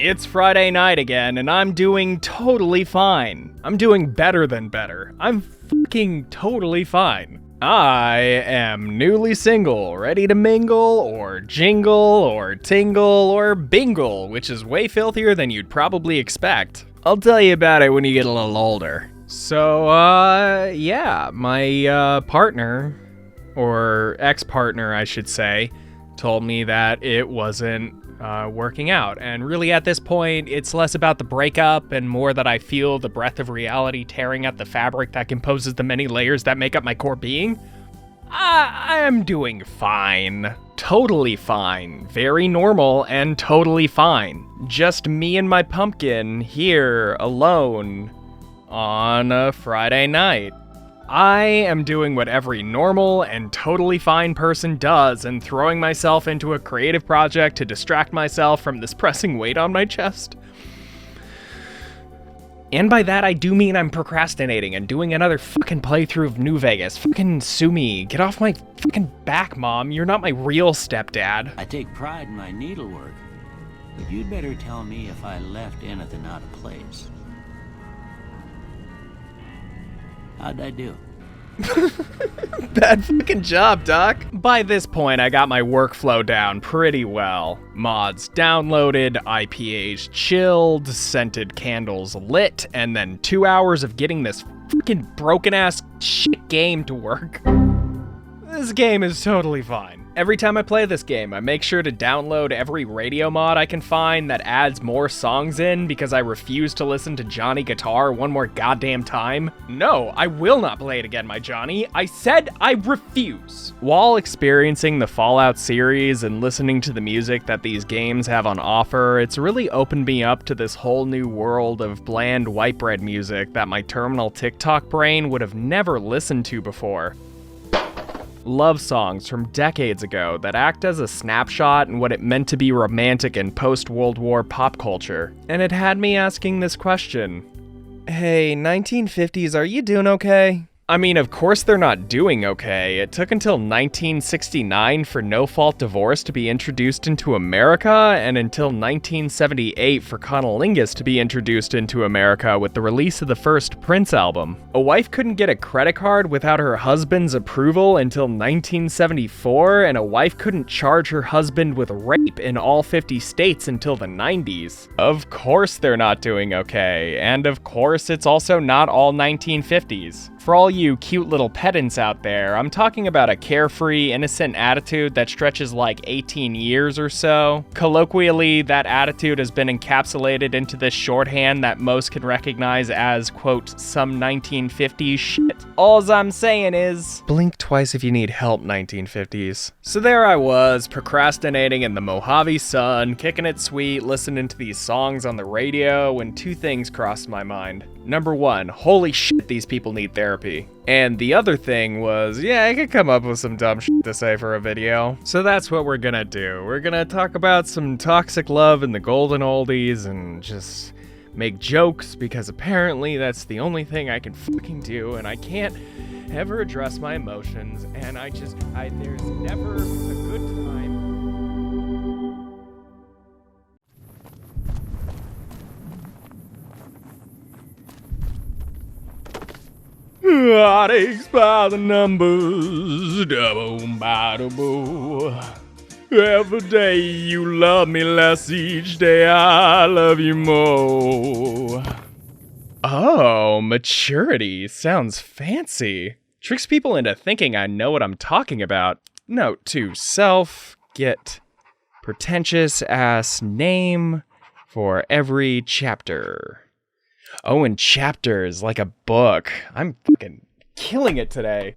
It's Friday night again, and I'm doing totally fine. I'm doing better than better. I'm fucking totally fine. I am newly single, ready to mingle, or jingle, or tingle, or bingle, which is way filthier than you'd probably expect. I'll tell you about it when you get a little older. So, yeah, my partner, or ex-partner, I should say, told me that it wasn't working out. And really at this point, it's less about the breakup and more that I feel the breath of reality tearing at the fabric that composes the many layers that make up my core being. I am doing fine. Totally fine. Very normal and totally fine. Just me and my pumpkin here alone on a Friday night. I am doing what every normal and totally fine person does and throwing myself into a creative project to distract myself from this pressing weight on my chest. And by that, I do mean I'm procrastinating and doing another fucking playthrough of New Vegas. Fucking sue me. Get off my fucking back, Mom. You're not my real stepdad. I take pride in my needlework, but you'd better tell me if I left anything out of place. How'd I do? Bad fucking job, Doc. By this point, I got my workflow down pretty well. Mods downloaded, IPAs chilled, scented candles lit, and then 2 hours of getting this fucking broken-ass shit game to work. This game is totally fine. Every time I play this game, I make sure to download every radio mod I can find that adds more songs in because I refuse to listen to Johnny Guitar one more goddamn time. No, I will not play it again, my Johnny. I said I refuse. While experiencing the Fallout series and listening to the music that these games have on offer, it's really opened me up to this whole new world of bland white bread music that my terminal TikTok brain would have never listened to before. Love songs from decades ago that act as a snapshot in what it meant to be romantic in post-World War pop culture. And it had me asking this question. Hey, 1950s, are you doing okay? I mean, of course they're not doing okay. It took until 1969 for no-fault divorce to be introduced into America, and until 1978 for conolingus to be introduced into America with the release of the first Prince album. A wife couldn't get a credit card without her husband's approval until 1974, and a wife couldn't charge her husband with rape in all 50 states until the 90s. Of course they're not doing okay, and of course it's also not all 1950s. For all you cute little pedants out there, I'm talking about a carefree, innocent attitude that stretches like 18 years or so. Colloquially, that attitude has been encapsulated into this shorthand that most can recognize as, quote, some 1950s shit. Alls I'm saying is, blink twice if you need help, 1950s. So there I was, procrastinating in the Mojave sun, kicking it sweet, listening to these songs on the radio, when two things crossed my mind. Number one, holy shit, these people need therapy. And the other thing was, yeah, I could come up with some dumb shit to say for a video. So that's what we're gonna do. We're gonna talk about some toxic love in the golden oldies and just make jokes because apparently that's the only thing I can fucking do and I can't ever address my emotions and there's never a good time. Heartaches by the numbers, da-boom-ba-da-boo. Every day you love me less, each day I love you more. Oh, maturity sounds fancy. Tricks people into thinking I know what I'm talking about. Note to self, get pretentious ass name for every chapter. Oh, and chapters, like a book. I'm fucking killing it today.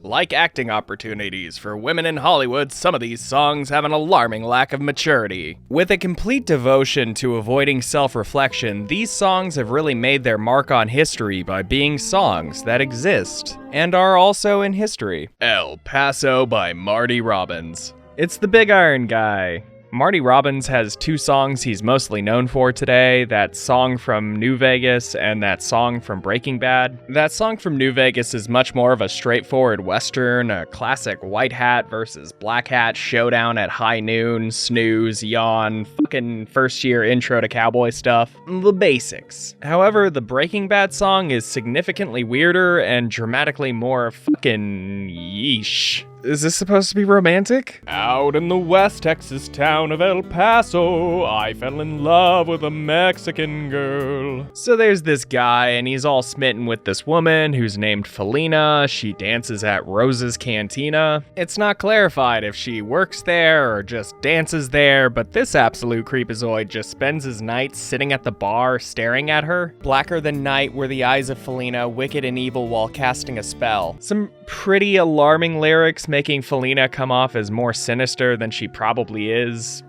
Like acting opportunities for women in Hollywood, some of these songs have an alarming lack of maturity. With a complete devotion to avoiding self-reflection, these songs have really made their mark on history by being songs that exist and are also in history. El Paso by Marty Robbins. It's the big iron guy. Marty Robbins has 2 songs he's mostly known for today, that song from New Vegas and that song from Breaking Bad. That song from New Vegas is much more of a straightforward western, a classic white hat versus black hat showdown at high noon, snooze, yawn, fucking first year intro to cowboy stuff, the basics. However, the Breaking Bad song is significantly weirder and dramatically more fucking yeesh. Is this supposed to be romantic? Out in the West Texas town of El Paso, I fell in love with a Mexican girl. So there's this guy, and he's all smitten with this woman who's named Felina. She dances at Rose's Cantina. It's not clarified if she works there or just dances there, but this absolute creepazoid just spends his nights sitting at the bar staring at her. Blacker than night were the eyes of Felina, wicked and evil while casting a spell. Some pretty alarming lyrics making Felina come off as more sinister than she probably is.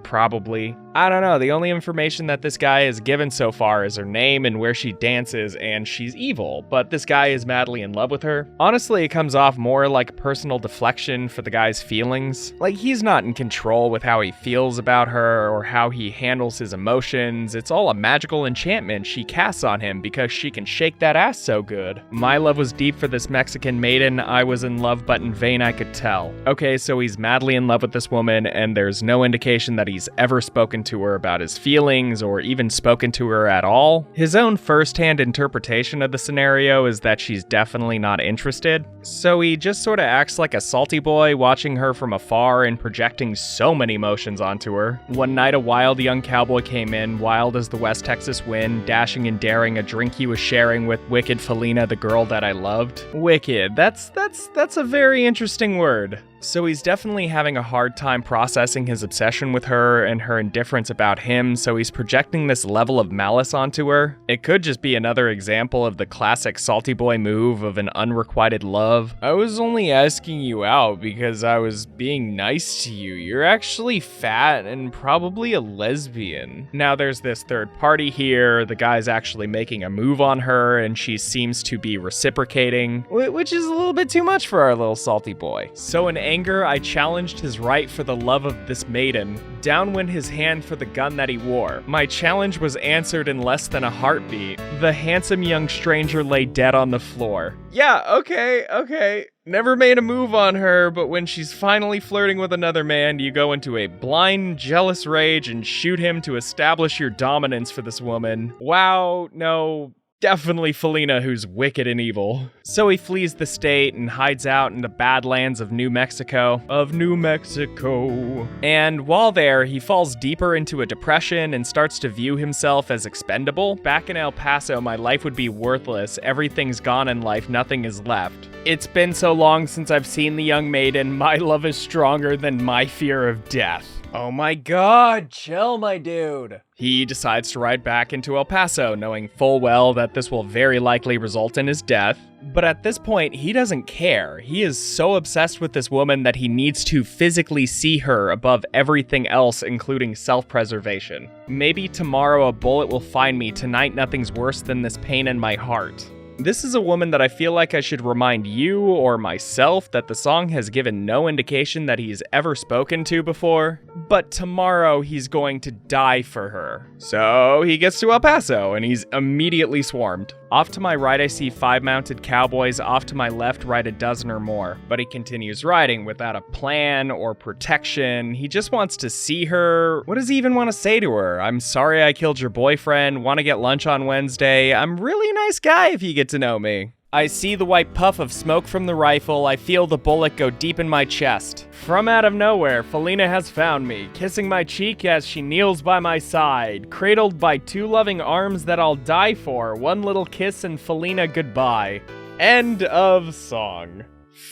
Probably. I don't know, the only information that this guy has given so far is her name and where she dances, and she's evil, but this guy is madly in love with her. Honestly, it comes off more like a personal deflection for the guy's feelings. Like, he's not in control with how he feels about her or how he handles his emotions. It's all a magical enchantment she casts on him because she can shake that ass so good. My love was deep for this Mexican maiden. I was in love, but in vain I could tell. Okay, so he's madly in love with this woman, and there's no indication that he's ever spoken to her about his feelings or even spoken to her at all. His own first-hand interpretation of the scenario is that she's definitely not interested. So he just sort of acts like a salty boy, watching her from afar and projecting so many emotions onto her. One night a wild young cowboy came in, wild as the West Texas wind, dashing and daring a drink he was sharing with wicked Felina, the girl that I loved. Wicked, that's a very interesting word. So he's definitely having a hard time processing his obsession with her and her indifference about him, so he's projecting this level of malice onto her. It could just be another example of the classic salty boy move of an unrequited love. I was only asking you out because I was being nice to you. You're actually fat and probably a lesbian. Now there's this third party here. The guy's actually making a move on her and she seems to be reciprocating, which is a little bit too much for our little salty boy. So in anger, I challenged his right for the love of this maiden. Down went his hand for the gun that he wore. My challenge was answered in less than a heartbeat. The handsome young stranger lay dead on the floor. Yeah, okay. Never made a move on her, but when she's finally flirting with another man, you go into a blind, jealous rage and shoot him to establish your dominance for this woman. Wow, no. Definitely Felina who's wicked and evil. So he flees the state and hides out in the badlands of New Mexico. And while there, he falls deeper into a depression and starts to view himself as expendable. Back in El Paso, my life would be worthless. Everything's gone in life, nothing is left. It's been so long since I've seen the young maiden. My love is stronger than my fear of death. Oh my god, chill, my dude. He decides to ride back into El Paso, knowing full well that this will very likely result in his death. But at this point, he doesn't care. He is so obsessed with this woman that he needs to physically see her above everything else, including self-preservation. Maybe tomorrow a bullet will find me. Tonight nothing's worse than this pain in my heart. This is a woman that I feel like I should remind you or myself that the song has given no indication that he's ever spoken to before, but tomorrow he's going to die for her. So he gets to El Paso and he's immediately swarmed. Off to my right I see 5 mounted cowboys, off to my left ride a dozen or more, but he continues riding without a plan or protection. He just wants to see her. What does he even want to say to her? I'm sorry I killed your boyfriend, want to get lunch on Wednesday. I'm really a nice guy if you get to know me. I see the white puff of smoke from the rifle. I feel the bullet go deep in my chest. From out of nowhere, Felina has found me, kissing my cheek as she kneels by my side, cradled by 2 loving arms that I'll die for. One little kiss and Felina goodbye. End of song.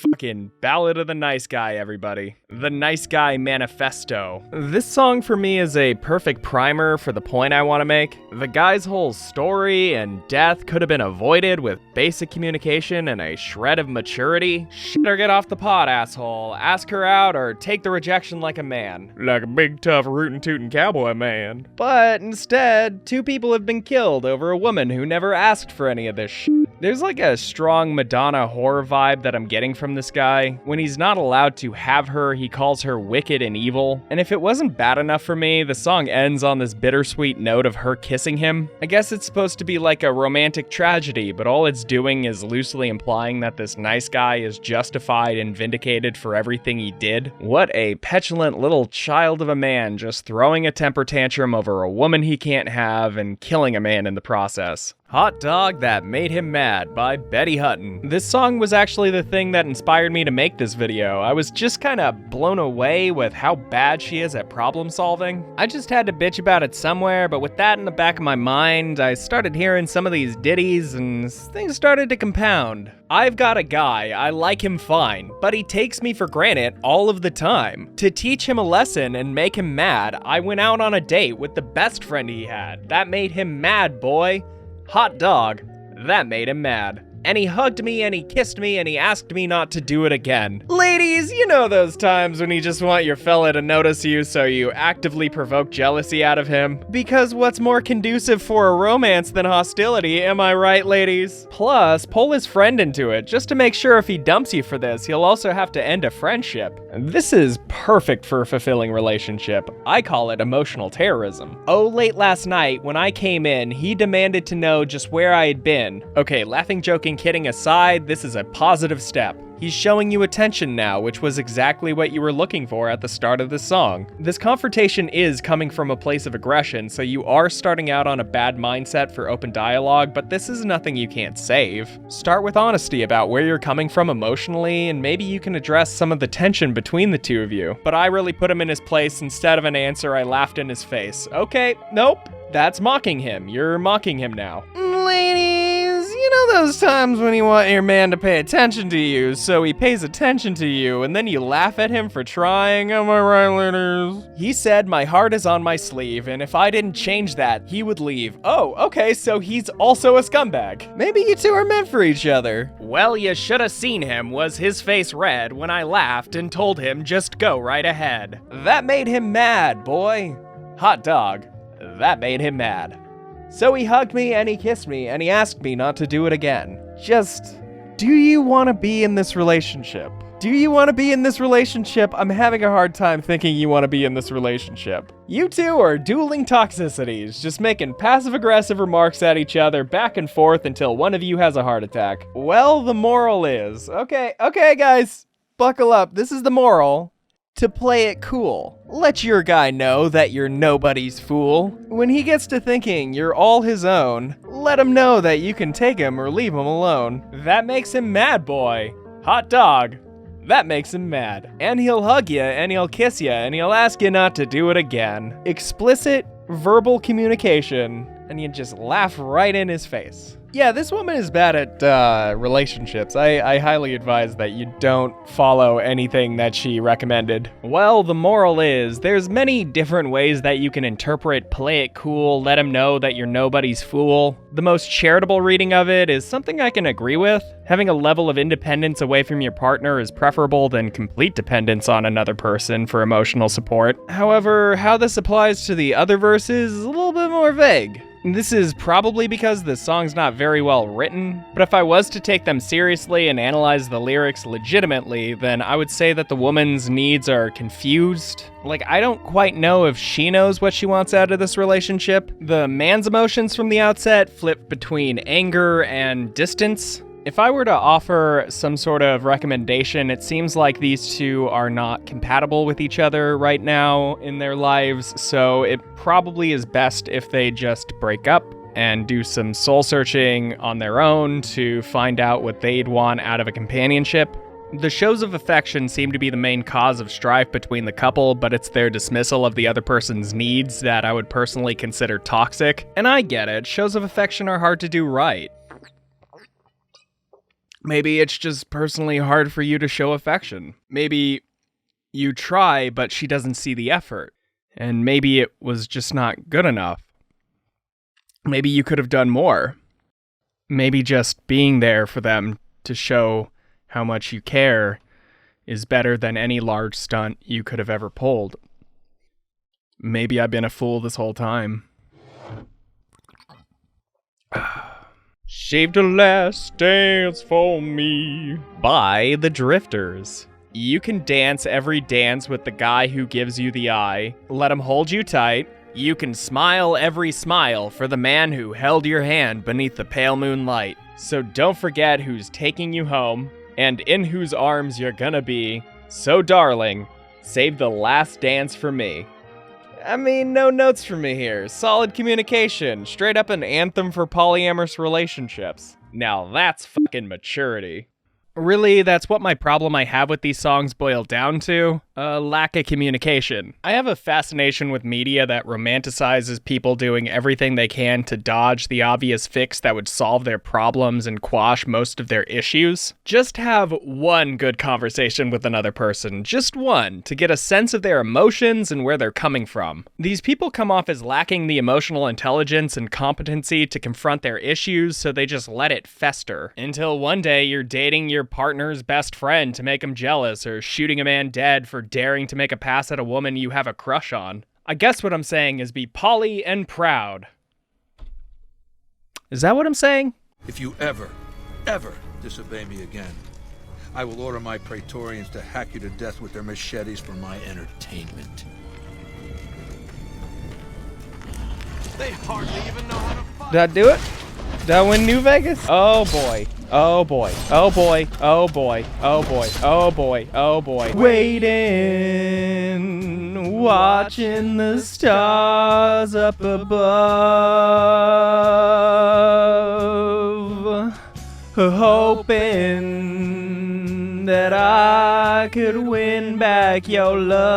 Fucking Ballad of the Nice Guy, everybody. The Nice Guy Manifesto. This song for me is a perfect primer for the point I want to make. The guy's whole story and death could have been avoided with basic communication and a shred of maturity. Shit or get off the pot, asshole. Ask her out or take the rejection like a man. Like a big, tough, rootin' tootin' cowboy man. But instead, 2 people have been killed over a woman who never asked for any of this shit. There's like a strong Madonna horror vibe that I'm getting from this guy. When he's not allowed to have her, he calls her wicked and evil. And if it wasn't bad enough for me, the song ends on this bittersweet note of her kissing him. I guess it's supposed to be like a romantic tragedy, but all it's doing is loosely implying that this nice guy is justified and vindicated for everything he did. What a petulant little child of a man, just throwing a temper tantrum over a woman he can't have and killing a man in the process. Hot Dog That Made Him Mad by Betty Hutton. This song was actually the thing that inspired me to make this video. I was just kind of blown away with how bad she is at problem solving. I just had to bitch about it somewhere, but with that in the back of my mind, I started hearing some of these ditties and things started to compound. I've got a guy, I like him fine, but he takes me for granted all of the time. To teach him a lesson and make him mad, I went out on a date with the best friend he had. That made him mad, boy. Hot dog, that made him mad. And he hugged me and he kissed me and he asked me not to do it again. Ladies, you know those times when you just want your fella to notice you, so you actively provoke jealousy out of him? Because what's more conducive for a romance than hostility, am I right, ladies? Plus, pull his friend into it, just to make sure if he dumps you for this, he'll also have to end a friendship. This is perfect for a fulfilling relationship. I call it emotional terrorism. Oh, late last night, when I came in, he demanded to know just where I had been. Okay, laughing, joking, kidding aside, this is a positive step. He's showing you attention now, which was exactly what you were looking for at the start of the song. This confrontation is coming from a place of aggression, so you are starting out on a bad mindset for open dialogue, but this is nothing you can't save. Start with honesty about where you're coming from emotionally, and maybe you can address some of the tension between the two of you. But I really put him in his place. Instead of an answer, I laughed in his face. Okay, nope, that's mocking him. You're mocking him now. Ladies, you know those times when you want your man to pay attention to you, so he pays attention to you, and then you laugh at him for trying? Am I right, ladies? He said my heart is on my sleeve, and if I didn't change that, he would leave. Oh, okay, so he's also a scumbag. Maybe you two are meant for each other. Well, you should have seen him. Was his face red when I laughed and told him just go right ahead. That made him mad, boy. Hot dog. That made him mad. So he hugged me and he kissed me and he asked me not to do it again. Just, do you want to be in this relationship? Do you want to be in this relationship? I'm having a hard time thinking you want to be in this relationship. You two are dueling toxicities, just making passive-aggressive remarks at each other back and forth until one of you has a heart attack. Well, the moral is, okay guys, buckle up. This is the moral. To play it cool. Let your guy know that you're nobody's fool. When he gets to thinking you're all his own, let him know that you can take him or leave him alone. That makes him mad, boy. Hot dog. That makes him mad. And he'll hug you, and he'll kiss you, and he'll ask you not to do it again. Explicit verbal communication, and you just laugh right in his face. Yeah, this woman is bad at relationships. I highly advise that you don't follow anything that she recommended. Well, the moral is, there's many different ways that you can interpret play it cool, let him know that you're nobody's fool. The most charitable reading of it is something I can agree with. Having a level of independence away from your partner is preferable than complete dependence on another person for emotional support. However, how this applies to the other verses is a little bit more vague. This is probably because the song's not very well written, but if I was to take them seriously and analyze the lyrics legitimately, then I would say that the woman's needs are confused. Like, I don't quite know if she knows what she wants out of this relationship. The man's emotions from the outset flip between anger and distance. If I were to offer some sort of recommendation, it seems like these two are not compatible with each other right now in their lives, so it probably is best if they just break up and do some soul searching on their own to find out what they'd want out of a companionship. The shows of affection seem to be the main cause of strife between the couple, but it's their dismissal of the other person's needs that I would personally consider toxic. And I get it, shows of affection are hard to do right. Maybe it's just personally hard for you to show affection. Maybe you try, but she doesn't see the effort. And maybe it was just not good enough. Maybe you could have done more. Maybe just being there for them to show how much you care is better than any large stunt you could have ever pulled. Maybe I've been a fool this whole time. Save the last dance for me by the Drifters. You can dance every dance with the guy who gives you the eye. Let him hold you tight. You can smile every smile for the man who held your hand beneath the pale moonlight. So don't forget who's taking you home and in whose arms you're gonna be. So darling, save the last dance for me. I mean, no notes from me here. Solid communication. Straight up an anthem for polyamorous relationships. Now that's fucking maturity. Really, that's what my problem I have with these songs boil down to? A lack of communication. I have a fascination with media that romanticizes people doing everything they can to dodge the obvious fix that would solve their problems and quash most of their issues. Just have one good conversation with another person, just one, to get a sense of their emotions and where they're coming from. These people come off as lacking the emotional intelligence and competency to confront their issues, so they just let it fester. Until one day you're dating your partner's best friend to make him jealous, or shooting a man dead for daring to make a pass at a woman you have a crush on. I guess what I'm saying is be poly and proud. Is that what I'm saying? If you ever disobey me again, I will order my Praetorians to hack you to death with their machetes for my entertainment. They hardly even know how to fight. Did I do it? Did I win New Vegas? Oh boy. Oh boy. Oh boy. Oh boy. Oh boy. Oh boy. Oh boy. Waiting, watching the stars up above, hoping that I could win back your love.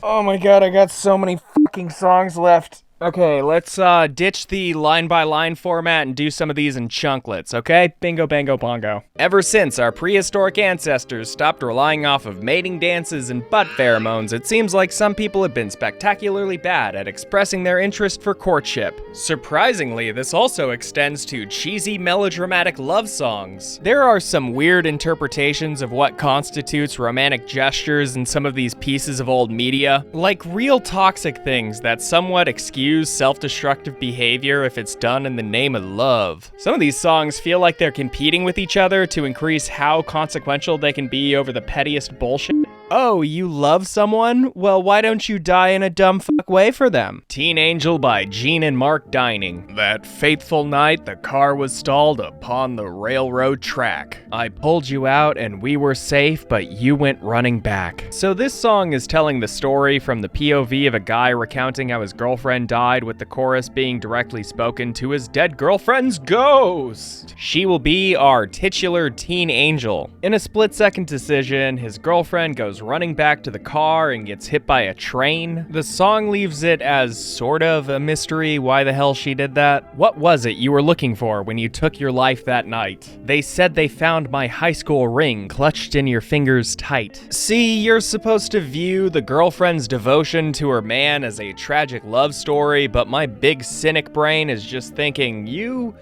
Oh my god, I got so many fucking songs left. Okay, let's ditch the line-by-line format and do some of these in chunklets, okay? Bingo, bango, bongo. Ever since our prehistoric ancestors stopped relying off of mating dances and butt pheromones, it seems like some people have been spectacularly bad at expressing their interest for courtship. Surprisingly, this also extends to cheesy melodramatic love songs. There are some weird interpretations of what constitutes romantic gestures in some of these pieces of old media, like real toxic things that somewhat excuse self-destructive behavior if it's done in the name of love. Some of these songs feel like they're competing with each other to increase how consequential they can be over the pettiest bullshit. Oh, you love someone? Well, why don't you die in a dumb fuck way for them? Teen Angel by Gene and Mark Dining. That fateful night, the car was stalled upon the railroad track. I pulled you out and we were safe, but you went running back. So this song is telling the story from the POV of a guy recounting how his girlfriend died, with the chorus being directly spoken to his dead girlfriend's ghost. She will be our titular Teen Angel. In a split-second decision, his girlfriend goes running back to the car and gets hit by a train. The song leaves it as sort of a mystery why the hell she did that. What was it you were looking for when you took your life that night? They said they found my high school ring clutched in your fingers tight. See, you're supposed to view the girlfriend's devotion to her man as a tragic love story, but my big cynic brain is just thinking, you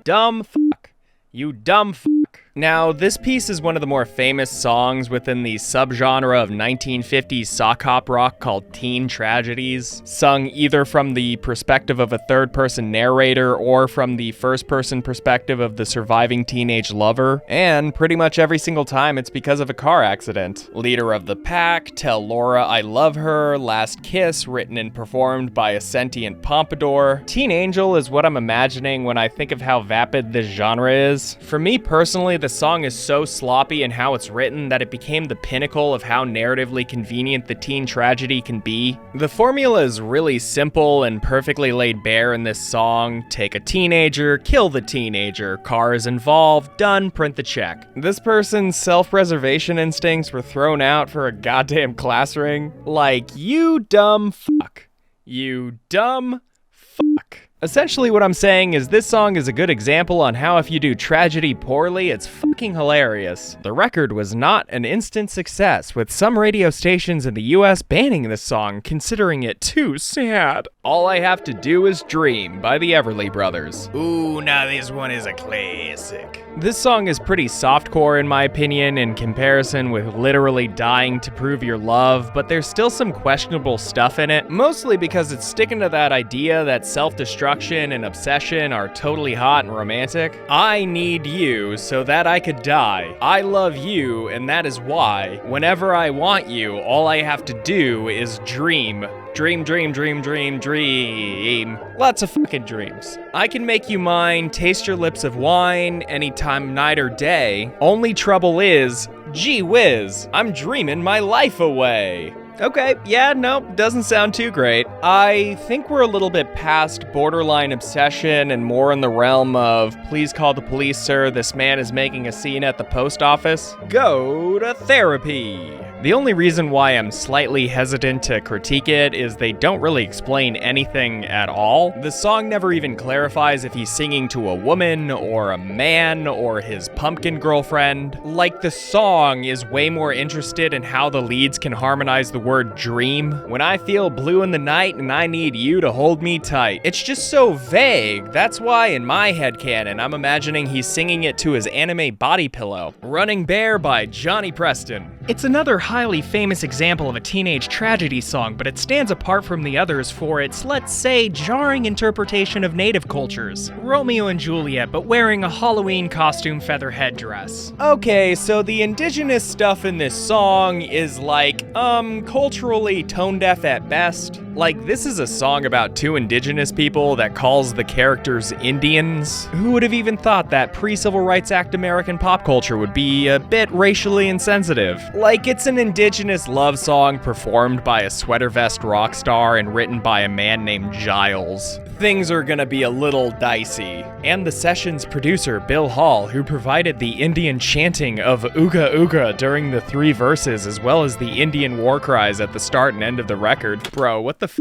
dumb fuck. You dumb fuck. Now, this piece is one of the more famous songs within the subgenre of 1950s sock hop rock called teen tragedies, sung either from the perspective of a third-person narrator or from the first-person perspective of the surviving teenage lover, and pretty much every single time it's because of a car accident. Leader of the Pack, Tell Laura I Love Her, Last Kiss, written and performed by a sentient pompadour. Teen Angel is what I'm imagining when I think of how vapid this genre is. For me personally, the song is so sloppy in how it's written that it became the pinnacle of how narratively convenient the teen tragedy can be. The formula is really simple and perfectly laid bare in this song. Take a teenager, kill the teenager, car is involved, done, print the check. This person's self-preservation instincts were thrown out for a goddamn class ring. Like, you dumb fuck. You dumb fuck. Essentially what I'm saying is this song is a good example on how if you do tragedy poorly, it's fucking fucking hilarious. The record was not an instant success, with some radio stations in the US banning this song, considering it too sad. All I Have to Do Is Dream by the Everly Brothers. Ooh, now this one is a classic. This song is pretty softcore in my opinion in comparison with literally dying to prove your love, but there's still some questionable stuff in it, mostly because it's sticking to that idea that self-destruction and obsession are totally hot and romantic. I need you so that I could die. I love you, and that is why, whenever I want you, all I have to do is dream. Dream, dream, dream, dream, dream. Lots of fucking dreams. I can make you mine, taste your lips of wine, anytime, night or day. Only trouble is, gee whiz, I'm dreaming my life away. Okay, yeah, nope, doesn't sound too great. I think we're a little bit past borderline obsession and more in the realm of, please call the police, sir, this man is making a scene at the post office. Go to therapy. The only reason why I'm slightly hesitant to critique it is they don't really explain anything at all. The song never even clarifies if he's singing to a woman or a man or his pumpkin girlfriend. Like, the song is way more interested in how the leads can harmonize the word dream. When I feel blue in the night and I need you to hold me tight. It's just so vague. That's why in my headcanon I'm imagining he's singing it to his anime body pillow. Running Bear by Johnny Preston. It's another highly famous example of a teenage tragedy song, but it stands apart from the others for its, let's say, jarring interpretation of native cultures. Romeo and Juliet, but wearing a Halloween costume feather headdress. Okay, so the indigenous stuff in this song is like, culturally tone-deaf at best. Like, this is a song about two indigenous people that calls the characters Indians. Who would have even thought that pre-Civil Rights Act American pop culture would be a bit racially insensitive? Like, it's an indigenous love song performed by a sweater vest rock star and written by a man named Giles. Things are gonna be a little dicey. And the session's producer, Bill Hall, who provided the Indian chanting of Ooga Ooga during the 3 verses, as well as the Indian war cries at the start and end of the record. Bro, what the fuck?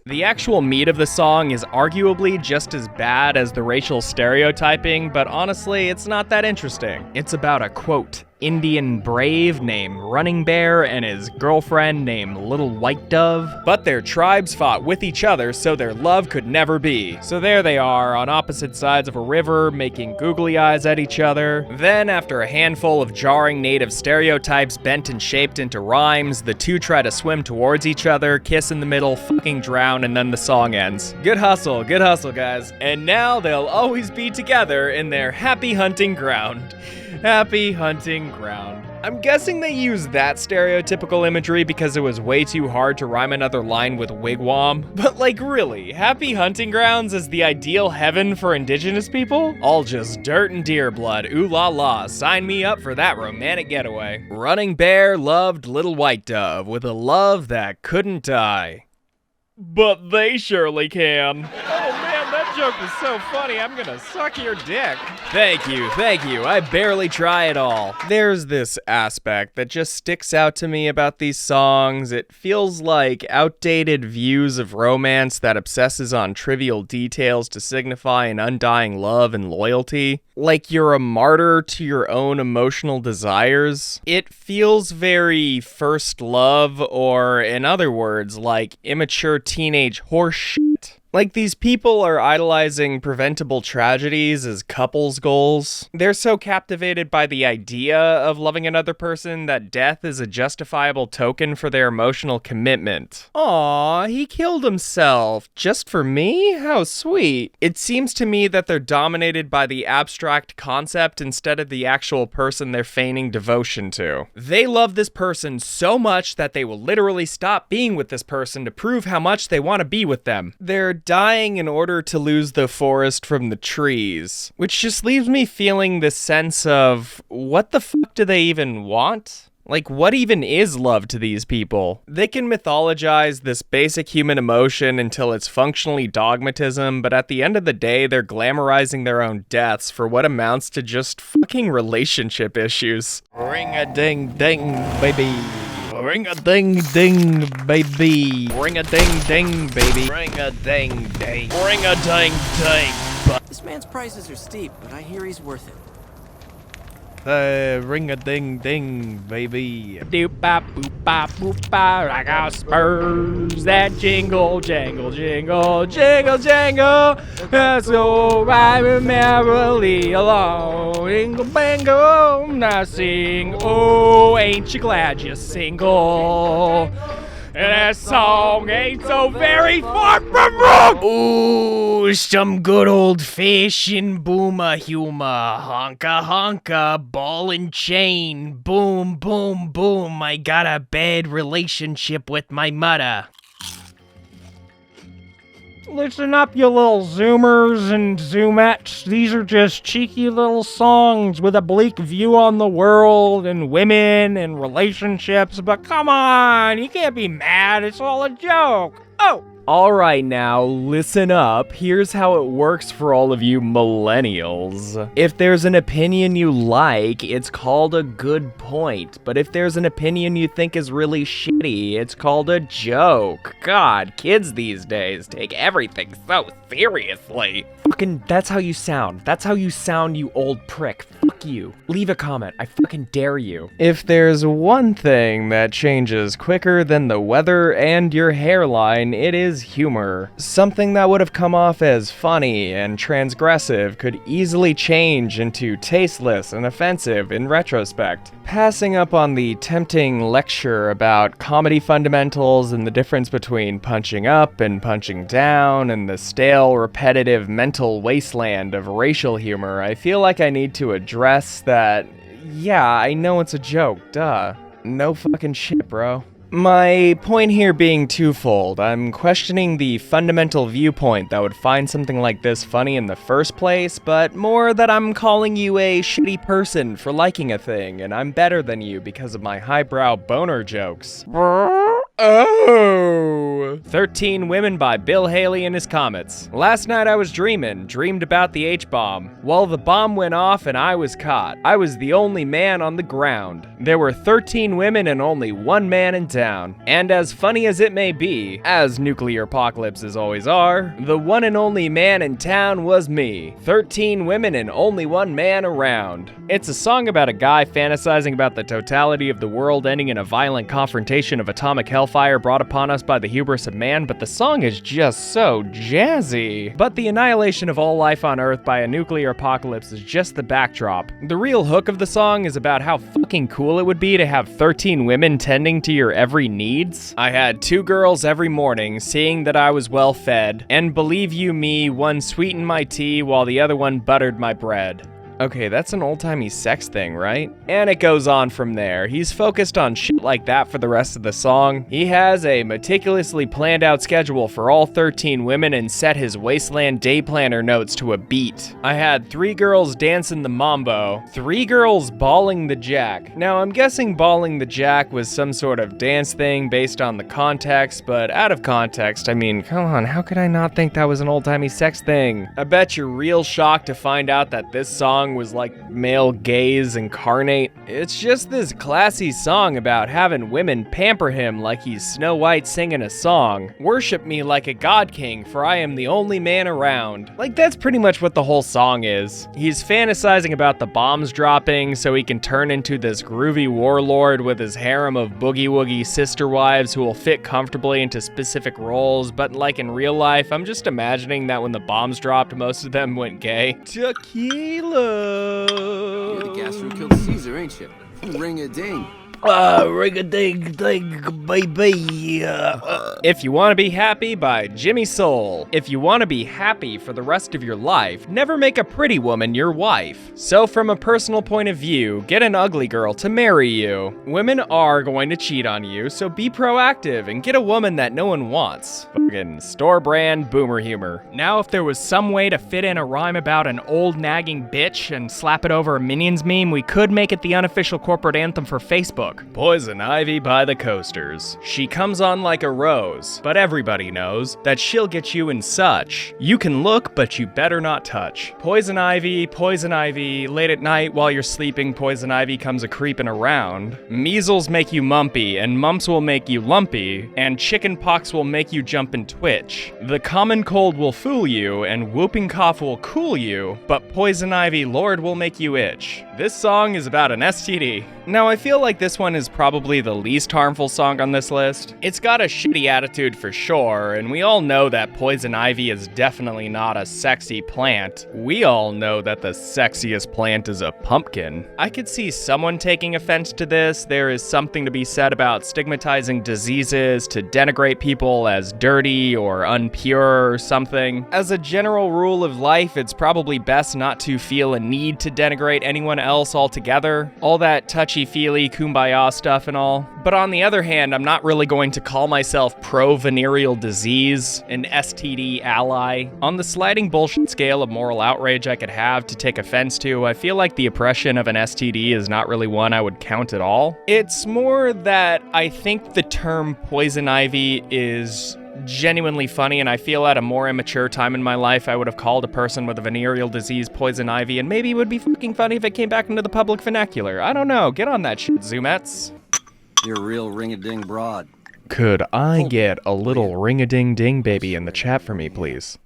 The actual meat of the song is arguably just as bad as the racial stereotyping, but honestly, it's not that interesting. It's about a, quote, Indian brave named Running Bear and his girlfriend named Little White Dove. But their tribes fought with each other, so their love could never be. So there they are, on opposite sides of a river, making googly eyes at each other. Then, after a handful of jarring native stereotypes bent and shaped into rhymes, the two try to swim towards each other, kiss in the middle, fucking drown, and then the song ends. Good hustle, guys. And now they'll always be together in their happy hunting ground. Happy hunting ground. I'm guessing they used that stereotypical imagery because it was way too hard to rhyme another line with wigwam. But like, really, happy hunting grounds is the ideal heaven for indigenous people? All just dirt and deer blood, ooh la la, sign me up for that romantic getaway. Running Bear loved Little White Dove with a love that couldn't die. But they surely can. Oh man, that joke was so funny, I'm gonna suck your dick. Thank you. I barely try at all. There's this aspect that just sticks out to me about these songs. It feels like outdated views of romance that obsesses on trivial details to signify an undying love and loyalty. Like you're a martyr to your own emotional desires. It feels very first love, or in other words, like immature teenage horseshit. Like, these people are idolizing preventable tragedies as couples goals. They're so captivated by the idea of loving another person that death is a justifiable token for their emotional commitment. Aw, he killed himself. Just for me? How sweet. It seems to me that they're dominated by the abstract concept instead of the actual person they're feigning devotion to. They love this person so much that they will literally stop being with this person to prove how much they want to be with them. They're dying in order to lose the forest from the trees, which just leaves me feeling this sense of, what the fuck do they even want? Like, what even is love to these people? They can mythologize this basic human emotion until it's functionally dogmatism, but at the end of the day, they're glamorizing their own deaths for what amounts to just fucking relationship issues. Ring-a-ding-ding, baby. Ring-a-ding-ding, baby. Ring-a-ding-ding, baby. Ring-a-ding-ding. Ring-a-ding-ding. This man's prices are steep, but I hear he's worth it. Ring-a-ding-ding, baby. Doop-bop-boop-bop-boop-bop. I got spurs that jingle, jangle, jingle, jingle, jangle. So ride merrily along. Jingle, bangle, now sing. Oh, ain't you glad you're single? And that song ain't so very far from wrong. Ooh, some good old-fashioned boomer humor. Honka honka, ball and chain. Boom, boom, boom. I got a bad relationship with my mother. Listen up, you little zoomers and zoomettes. These are just cheeky little songs with a bleak view on the world and women and relationships. But come on, you can't be mad. It's all a joke. Oh! Alright now, listen up. Here's how it works for all of you millennials. If there's an opinion you like, it's called a good point. But if there's an opinion you think is really shitty, it's called a joke. God, kids these days take everything so seriously. Fucking, that's how you sound. That's how you sound, you old prick. Fuck you. Leave a comment. I fucking dare you. If there's one thing that changes quicker than the weather and your hairline, it is humor. Something that would have come off as funny and transgressive could easily change into tasteless and offensive in retrospect. Passing up on the tempting lecture about comedy fundamentals and the difference between punching up and punching down and the stale, repetitive mental wasteland of racial humor, I feel like I need to address that, yeah, I know it's a joke, duh. No fucking shit, bro. My point here being twofold. I'm questioning the fundamental viewpoint that would find something like this funny in the first place, but more that I'm calling you a shitty person for liking a thing, and I'm better than you because of my highbrow boner jokes. Oh! 13 Women by Bill Haley and his Comets. Last night I was dreamed about the H-bomb. Well, the bomb went off and I was caught. I was the only man on the ground. There were 13 women and only one man in town. And as funny as it may be, as nuclear apocalypses always are, the one and only man in town was me. 13 women and only one man around. It's a song about a guy fantasizing about the totality of the world ending in a violent confrontation of atomic hellfire brought upon us by the hubris of man, but the song is just so jazzy. But the annihilation of all life on Earth by a nuclear apocalypse is just the backdrop. The real hook of the song is about how fucking cool it would be to have 13 women tending to your every needs. I had 2 girls every morning, seeing that I was well fed, and believe you me, one sweetened my tea while the other one buttered my bread. Okay, that's an old-timey sex thing, right? And it goes on from there. He's focused on shit like that for the rest of the song. He has a meticulously planned out schedule for all 13 women and set his wasteland day planner notes to a beat. I had 3 girls dancing the mambo, 3 girls balling the jack. Now, I'm guessing balling the jack was some sort of dance thing based on the context, but out of context, I mean, come on, how could I not think that was an old-timey sex thing? I bet you're real shocked to find out that this song was like male gaze incarnate. It's just this classy song about having women pamper him like he's Snow White singing a song. Worship me like a god king, for I am the only man around. Like, that's pretty much what the whole song is. He's fantasizing about the bombs dropping so he can turn into this groovy warlord with his harem of boogie-woogie sister wives who will fit comfortably into specific roles, but like in real life, I'm just imagining that when the bombs dropped, most of them went gay. Tequila! You're the gastro killed Caesar, ain't you? Ring-a-ding. Ring-a-ding-ding, baby. If You Want to Be Happy by Jimmy Soul. If you want to be happy for the rest of your life, never make a pretty woman your wife. So from a personal point of view, get an ugly girl to marry you. Women are going to cheat on you, so be proactive and get a woman that no one wants. Fucking store brand boomer humor. Now if there was some way to fit in a rhyme about an old nagging bitch and slap it over a Minions meme, we could make it the unofficial corporate anthem for Facebook. Hook, Poison Ivy by the Coasters. She comes on like a rose, but everybody knows that she'll get you in such. You can look, but you better not touch. Poison Ivy, late at night while you're sleeping, Poison Ivy comes a creeping around. Measles make you mumpy, and mumps will make you lumpy, and chicken pox will make you jump and twitch. The common cold will fool you, and whooping cough will cool you, but Poison Ivy Lord will make you itch. This song is about an STD. Now, I feel like this one is probably the least harmful song on this list. It's got a shitty attitude for sure, and we all know that Poison Ivy is definitely not a sexy plant. We all know that the sexiest plant is a pumpkin. I could see someone taking offense to this. There is something to be said about stigmatizing diseases to denigrate people as dirty or unpure or something. As a general rule of life, it's probably best not to feel a need to denigrate anyone else altogether. All that touchy-feely kumbaya stuff and all. But on the other hand, I'm not really going to call myself pro-venereal disease, an STD ally. On the sliding bullshit scale of moral outrage I could have to take offense to, I feel like the oppression of an STD is not really one I would count at all. It's more that I think the term poison ivy is genuinely funny, and I feel at a more immature time in my life I would have called a person with a venereal disease poison ivy, and maybe it would be fucking funny if it came back into the public vernacular. I don't know. Get on that shit, Zoomettes. You're a real ring-a-ding broad. Could I get a little ring-a-ding-ding baby in the chat for me, please?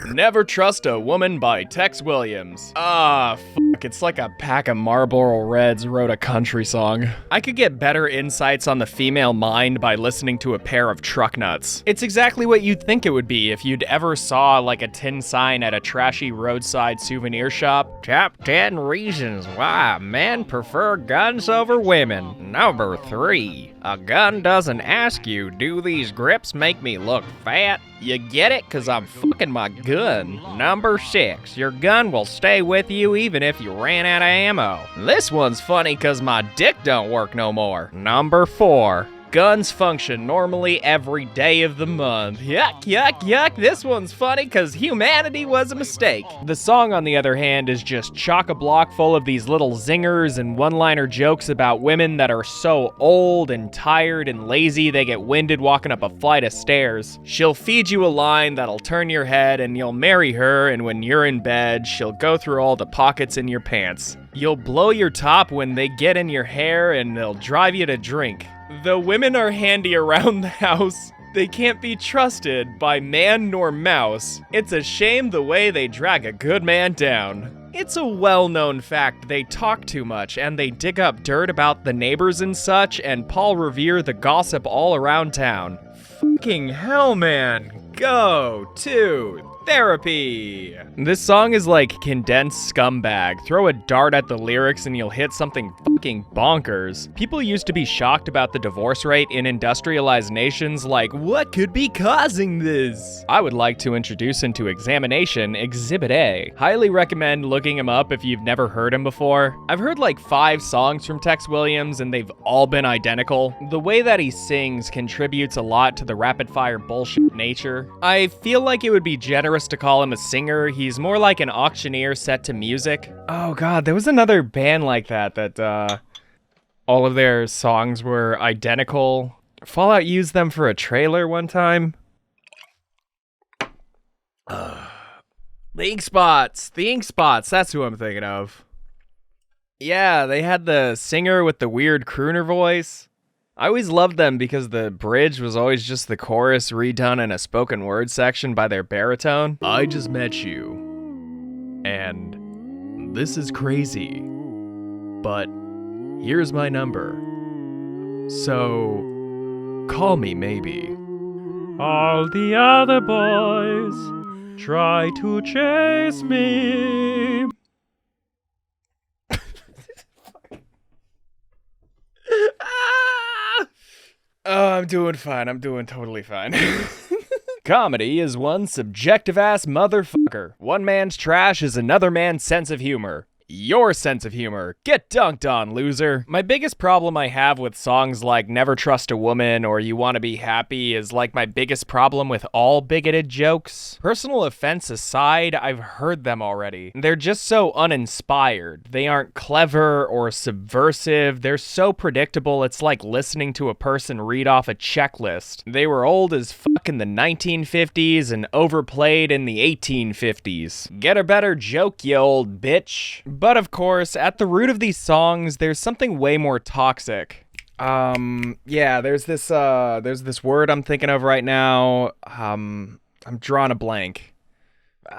Never Trust a Woman by Tex Williams. Fuck, it's like a pack of Marlboro Reds wrote a country song. I could get better insights on the female mind by listening to a pair of truck nuts. It's exactly what you'd think it would be if you'd ever saw like a tin sign at a trashy roadside souvenir shop. Top 10 reasons why men prefer guns over women. Number 3. A gun doesn't ask you, do these grips make me look fat? You get it? 'Cause I'm fucking my gun. Number 6. Your gun will stay with you even if you ran out of ammo. This one's funny 'cause my dick don't work no more. Number 4. Guns function normally every day of the month. Yuck, yuck, yuck. This one's funny because humanity was a mistake. The song, on the other hand, is just chock-a-block full of these little zingers and one-liner jokes about women that are so old and tired and lazy they get winded walking up a flight of stairs. She'll feed you a line that'll turn your head and you'll marry her, and when you're in bed, she'll go through all the pockets in your pants. You'll blow your top when they get in your hair and they'll drive you to drink. The women are handy around the house. They can't be trusted by man nor mouse. It's a shame the way they drag a good man down. It's a well-known fact they talk too much and they dig up dirt about the neighbors and such, and Paul Revere the gossip all around town. Fucking hell, man. Go to therapy. This song is like condensed scumbag. Throw a dart at the lyrics and you'll hit something fucking bonkers. People used to be shocked about the divorce rate in industrialized nations, like, what could be causing this? I would like to introduce into examination Exhibit A. Highly recommend looking him up if you've never heard him before. I've heard like 5 songs from Tex Williams and they've all been identical. The way that he sings contributes a lot to the rapid-fire bullshit nature. I feel like it would be generous to call him a singer. He's more like an auctioneer set to music. Oh god, there was another band like that all of their songs were identical. Fallout used them for a trailer one time. The Ink Spots, that's who I'm thinking of. Yeah, they had the singer with the weird crooner voice. I always loved them because the bridge was always just the chorus redone in a spoken word section by their baritone. I just met you, and this is crazy, but here's my number, so call me maybe. All the other boys try to chase me. Oh, I'm doing fine. I'm doing totally fine. Comedy is one subjective-ass motherfucker. One man's trash is another man's sense of humor. your sense of humor. Get dunked on, loser. My biggest problem I have with songs like Never Trust a Woman or You Wanna Be Happy is like my biggest problem with all bigoted jokes. Personal offense aside, I've heard them already. They're just so uninspired. They aren't clever or subversive. They're so predictable, it's like listening to a person read off a checklist. They were old as fuck in the 1950s and overplayed in the 1850s. Get a better joke, you old bitch. But of course, at the root of these songs, there's something way more toxic. Yeah, there's this word I'm thinking of right now. I'm drawing a blank.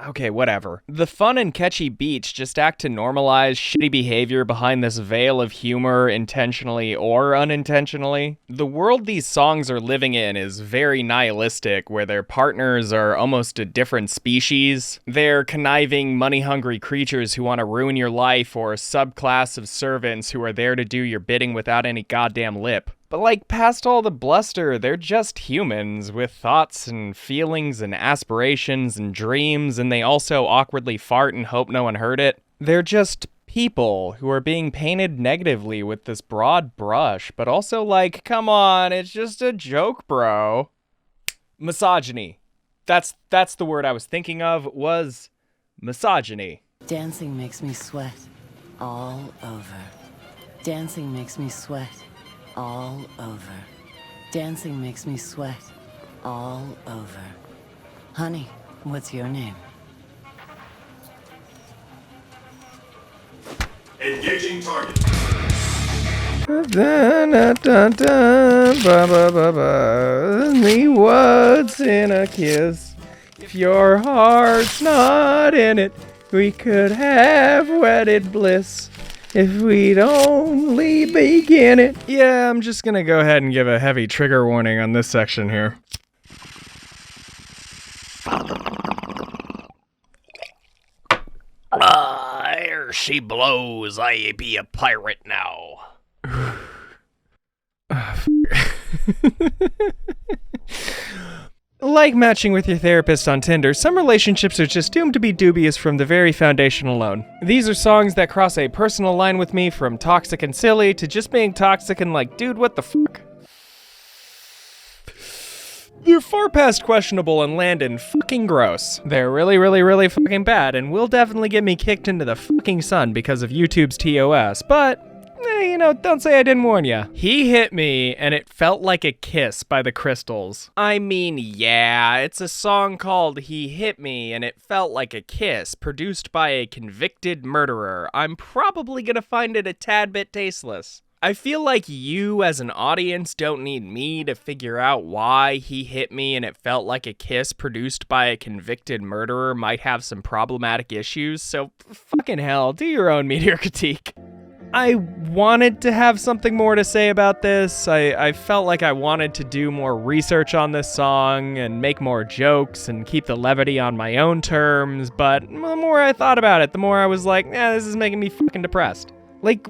Okay, whatever. The fun and catchy beats just act to normalize shitty behavior behind this veil of humor, intentionally or unintentionally. The world these songs are living in is very nihilistic, where their partners are almost a different species. They're conniving, money-hungry creatures who want to ruin your life, or a subclass of servants who are there to do your bidding without any goddamn lip. But like, past all the bluster, they're just humans with thoughts and feelings and aspirations and dreams, and they also awkwardly fart and hope no one heard it. They're just people who are being painted negatively with this broad brush, but also like, come on, it's just a joke, bro. Misogyny. That's the word I was thinking of, was misogyny. Dancing makes me sweat all over. Dancing makes me sweat all over. Dancing makes me sweat all over. Honey, what's your name? Engaging target. Me, what's in a kiss? If your heart's not in it, we could have wedded bliss. If we'd only begin it. Yeah, I'm just gonna go ahead and give a heavy trigger warning on this section here. There she blows, I be a pirate now. Like matching with your therapist on Tinder, some relationships are just doomed to be dubious from the very foundation alone. These are songs that cross a personal line with me, from toxic and silly to just being toxic and like, dude, what the fuck? They're far past questionable and land in fucking gross. They're really, really, really fucking bad and will definitely get me kicked into the fucking sun because of YouTube's TOS, but you know, don't say I didn't warn ya. He Hit Me, and It Felt Like a Kiss by the Crystals. I mean, yeah, it's a song called He Hit Me, and It Felt Like a Kiss, produced by a convicted murderer. I'm probably gonna find it a tad bit tasteless. I feel like you, as an audience, don't need me to figure out why He Hit Me and It Felt Like a Kiss, produced by a convicted murderer, might have some problematic issues, so fucking hell, do your own meteor critique. I wanted to have something more to say about this. I felt like I wanted to do more research on this song and make more jokes and keep the levity on my own terms, but the more I thought about it, the more I was like, this is making me fucking depressed. Like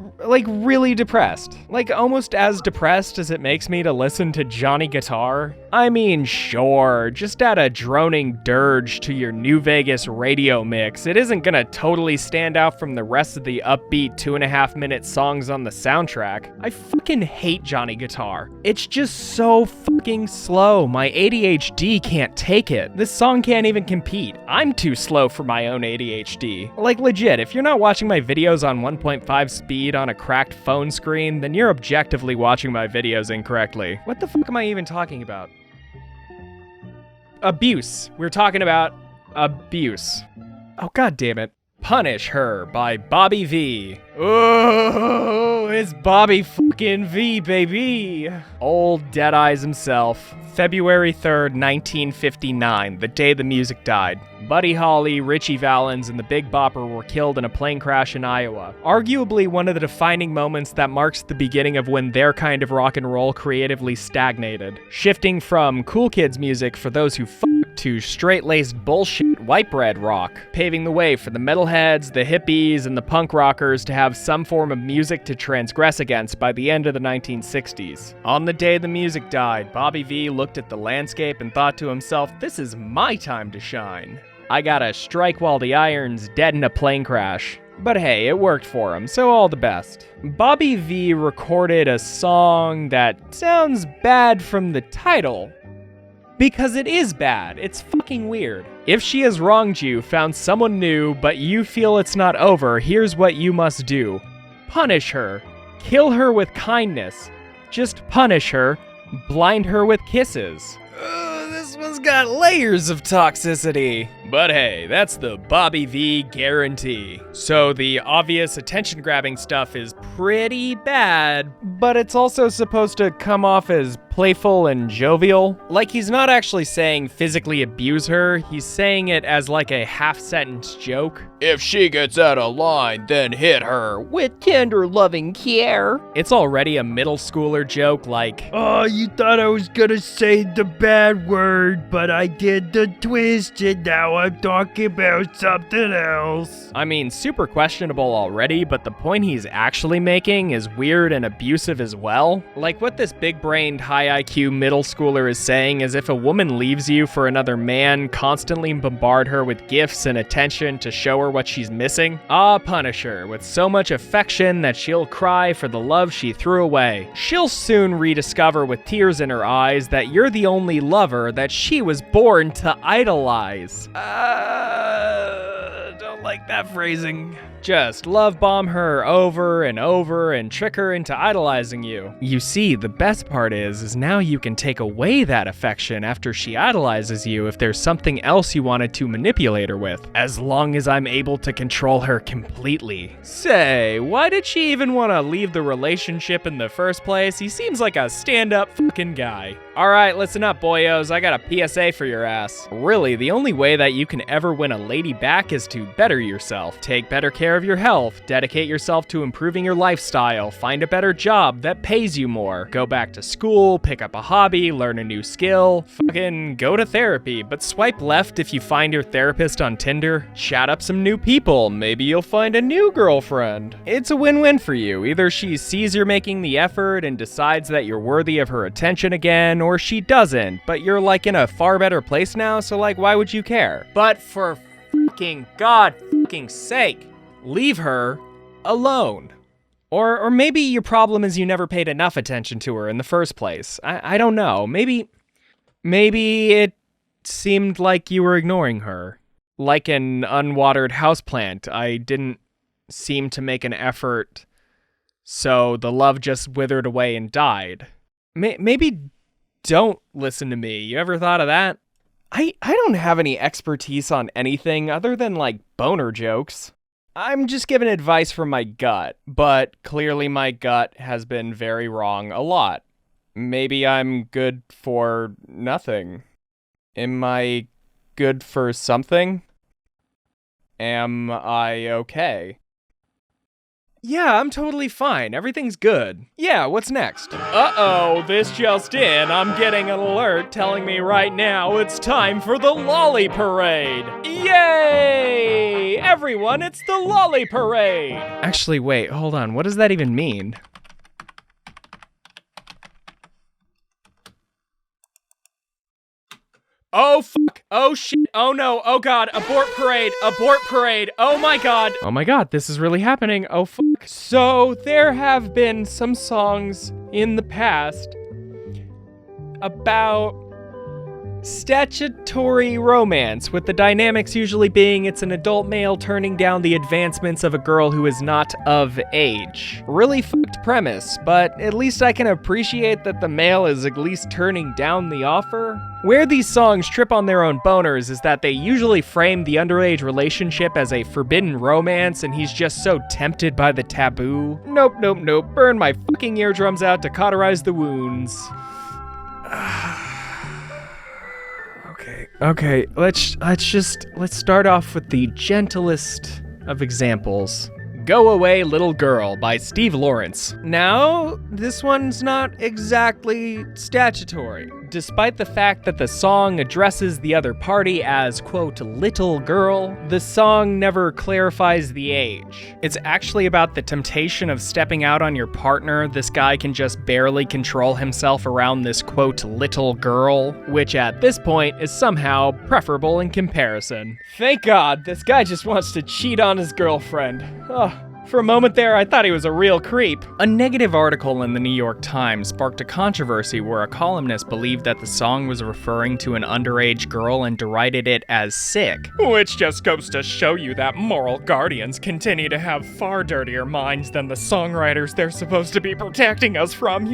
really depressed. Like almost as depressed as it makes me to listen to Johnny Guitar. I mean, sure, just add a droning dirge to your New Vegas radio mix. It isn't gonna totally stand out from the rest of the upbeat 2.5-minute songs on the soundtrack. I fucking hate Johnny Guitar. It's just so fucking slow. My ADHD can't take it. This song can't even compete. I'm too slow for my own ADHD. Like legit, if you're not watching my videos on 1.5 speed on a cracked phone screen, then you're objectively watching my videos incorrectly. What the fuck am I even talking about? Abuse. We're talking about abuse. Oh, god damn it. Punish Her by Bobby V. Oh, it's Bobby fucking V, baby. Old Deadeyes himself. February 3rd, 1959, the day the music died. Buddy Holly, Richie Valens, and the Big Bopper were killed in a plane crash in Iowa. Arguably one of the defining moments that marks the beginning of when their kind of rock and roll creatively stagnated. Shifting from cool kids music for those who fuck to straight-laced bullshit white bread rock, paving the way for the metalheads, the hippies, and the punk rockers to have some form of music to transgress against by the end of the 1960s. On the day the music died, Bobby V looked at the landscape and thought to himself, this is my time to shine. I gotta strike while the iron's dead in a plane crash. But hey, it worked for him, so all the best. Bobby V recorded a song that sounds bad from the title. Because it is bad. It's fucking weird. If she has wronged you, found someone new, but you feel it's not over, here's what you must do. Punish her. Kill her with kindness. Just punish her. Blind her with kisses. This one's got layers of toxicity. But hey, that's the Bobby V guarantee. So the obvious attention-grabbing stuff is pretty bad, but it's also supposed to come off as playful and jovial. Like, he's not actually saying physically abuse her, he's saying it as like a half-sentence joke. If she gets out of line, then hit her with tender loving care. It's already a middle schooler joke like, oh, you thought I was gonna say the bad word, but I did the twist and now I'm talking about something else. I mean, super questionable already, but the point he's actually making is weird and abusive as well. Like, what this big-brained, high IQ middle schooler is saying is if a woman leaves you for another man, constantly bombard her with gifts and attention to show her what she's missing. Punish her with so much affection that she'll cry for the love she threw away. She'll soon rediscover with tears in her eyes that you're the only lover that she was born to idolize. Don't like that phrasing. Just love bomb her over and over and trick her into idolizing you. You see, the best part is now you can take away that affection after she idolizes you if there's something else you wanted to manipulate her with, as long as I'm able to control her completely. Say, why did she even want to leave the relationship in the first place? He seems like a stand-up fucking guy. Alright, listen up, boyos, I got a PSA for your ass. Really, the only way that you can ever win a lady back is to better yourself. Take better care of your health, dedicate yourself to improving your lifestyle, find a better job that pays you more, go back to school, pick up a hobby, learn a new skill, fucking go to therapy, but swipe left if you find your therapist on Tinder, chat up some new people, maybe you'll find a new girlfriend. It's a win-win for you. Either she sees you're making the effort and decides that you're worthy of her attention again, or she doesn't, but you're like in a far better place now, so like why would you care? But for fucking God fucking sake, leave her alone. Or maybe your problem is you never paid enough attention to her in the first place. I don't know. Maybe it seemed like you were ignoring her. Like an unwatered houseplant. I didn't seem to make an effort, so the love just withered away and died. Maybe don't listen to me. You ever thought of that? I don't have any expertise on anything other than like boner jokes. I'm just giving advice from my gut, but clearly my gut has been very wrong a lot. Maybe I'm good for nothing. Am I good for something? Am I okay? Yeah, I'm totally fine. Everything's good. Yeah, what's next? Uh-oh, this just in. I'm getting an alert telling me right now it's time for the lolly parade. Yay! Everyone, it's the lolly parade! Actually, wait, hold on. What does that even mean? Oh, fuck. Oh, shit. Oh, no. Oh, God. Abort parade. Abort parade. Oh, my God. Oh, my God. This is really happening. Oh, fuck. So, there have been some songs in the past about statutory romance, with the dynamics usually being it's an adult male turning down the advancements of a girl who is not of age. Really fucked premise, but at least I can appreciate that the male is at least turning down the offer. Where these songs trip on their own boners is that they usually frame the underage relationship as a forbidden romance and he's just so tempted by the taboo. Nope, nope, nope. Burn my fucking eardrums out to cauterize the wounds. Okay, let's start off with the gentlest of examples. Go Away Little Girl by Steve Lawrence. Now, this one's not exactly statutory, Despite the fact that the song addresses the other party as, quote, little girl, the song never clarifies the age. It's actually about the temptation of stepping out on your partner. This guy can just barely control himself around this, quote, little girl, which at this point is somehow preferable in comparison. Thank God, this guy just wants to cheat on his girlfriend. Oh. For a moment there, I thought he was a real creep. A negative article in the New York Times sparked a controversy where a columnist believed that the song was referring to an underage girl and derided it as sick. Which just goes to show you that moral guardians continue to have far dirtier minds than the songwriters they're supposed to be protecting us from.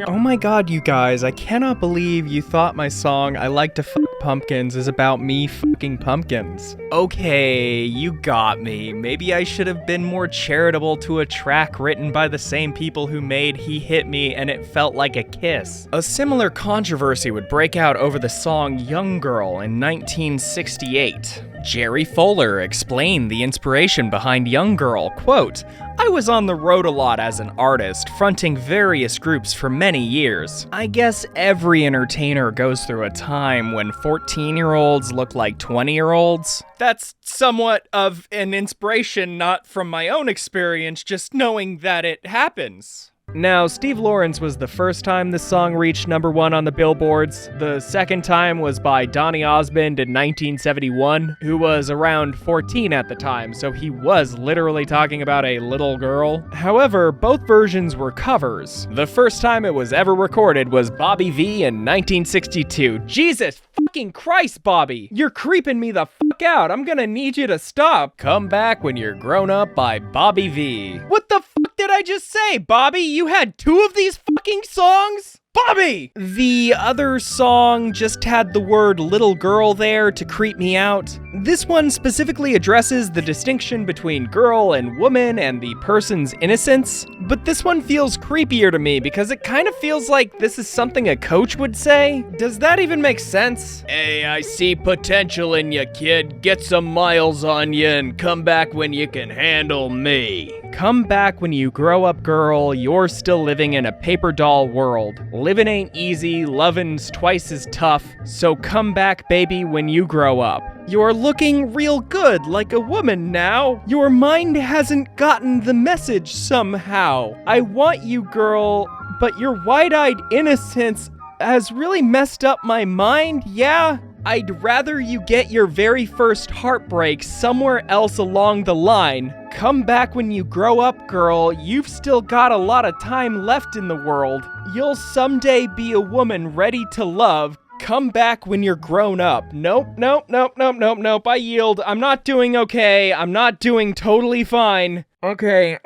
Oh my god, you guys, I cannot believe you thought my song I Like to Fuck Pumpkins is about me fucking pumpkins. Okay, you got me. Maybe I should have been more charitable to a track written by the same people who made He Hit Me and It Felt Like a Kiss. A similar controversy would break out over the song Young Girl in 1968. Jerry Fowler explained the inspiration behind Young Girl, quote, I was on the road a lot as an artist, fronting various groups for many years. I guess every entertainer goes through a time when 14-year-olds look like 20-year-olds. That's somewhat of an inspiration, not from my own experience, just knowing that it happens. Now, Steve Lawrence was the first time this song reached #1 on the billboards. The second time was by Donny Osmond in 1971, who was around 14 at the time, so he was literally talking about a little girl. However, both versions were covers. The first time it was ever recorded was Bobby V in 1962. Jesus fucking Christ, Bobby! You're creeping me the fuck out. I'm gonna need you to stop. Come Back When You're Grown Up by Bobby V. What the fuck did I just say, Bobby? You had 2 of these fucking songs? Bobby! The other song just had the word little girl there to creep me out. This one specifically addresses the distinction between girl and woman and the person's innocence, but this one feels creepier to me because it kind of feels like this is something a coach would say. Does that even make sense? Hey, I see potential in you, kid. Get some miles on you and come back when you can handle me. Come back when you grow up, girl. You're still living in a paper doll world. Living ain't easy, lovin's twice as tough, so come back, baby, when you grow up. You're looking real good, like a woman now. Your mind hasn't gotten the message somehow. I want you, girl, but your wide-eyed innocence has really messed up my mind, yeah? I'd rather you get your very first heartbreak somewhere else along the line. Come back when you grow up, girl. You've still got a lot of time left in the world. You'll someday be a woman ready to love. Come back when you're grown up. Nope. I yield. I'm not doing okay. I'm not doing totally fine. Okay.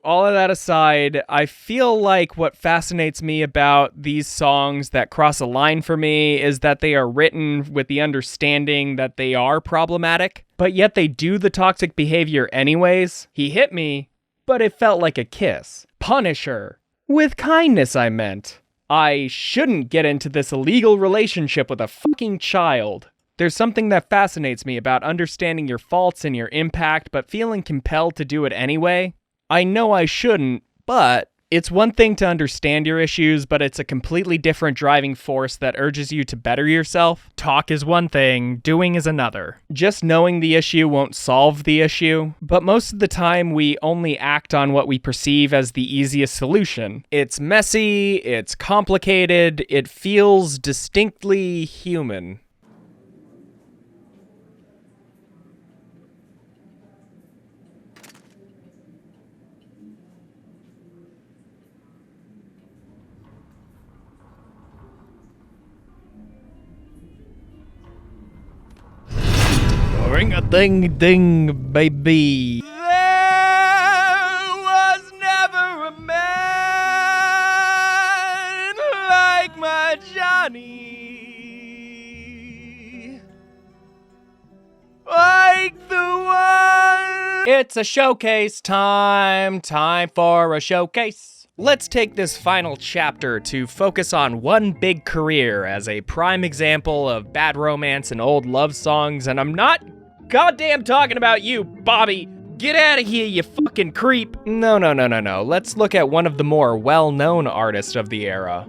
All of that aside, I feel like what fascinates me about these songs that cross a line for me is that they are written with the understanding that they are problematic, but yet they do the toxic behavior anyways. He hit me, but it felt like a kiss. Punisher. With kindness, I meant. I shouldn't get into this illegal relationship with a fucking child. There's something that fascinates me about understanding your faults and your impact, but feeling compelled to do it anyway. I know I shouldn't, but it's one thing to understand your issues, but it's a completely different driving force that urges you to better yourself. Talk is one thing, doing is another. Just knowing the issue won't solve the issue, but most of the time we only act on what we perceive as the easiest solution. It's messy, it's complicated, it feels distinctly human. Ring-a-ding-ding, baby. There was never a man like my Johnny, like the one. It's a showcase time for a showcase. Let's take this final chapter to focus on one big career as a prime example of bad romance and old love songs, and I'm not goddamn talking about you, Bobby. Get out of here, you fucking creep. No. Let's look at one of the more well-known artists of the era,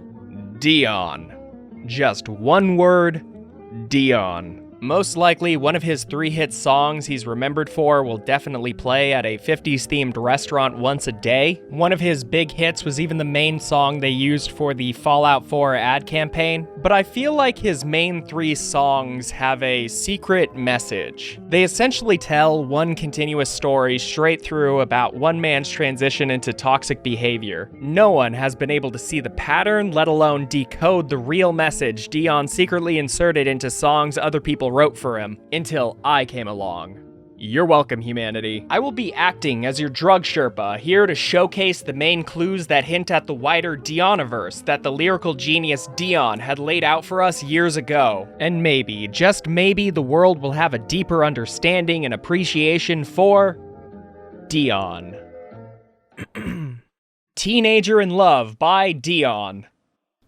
Dion. Just one word, Dion. Most likely, one of his 3 hit songs he's remembered for will definitely play at a 50s-themed restaurant once a day. One of his big hits was even the main song they used for the Fallout 4 ad campaign, but I feel like his main 3 songs have a secret message. They essentially tell one continuous story straight through about one man's transition into toxic behavior. No one has been able to see the pattern, let alone decode the real message Dion secretly inserted into songs other people wrote for him, until I came along. You're welcome, humanity. I will be acting as your drug Sherpa, here to showcase the main clues that hint at the wider Dioniverse that the lyrical genius Dion had laid out for us years ago. And maybe, just maybe, the world will have a deeper understanding and appreciation for Dion. Teenager in Love by Dion.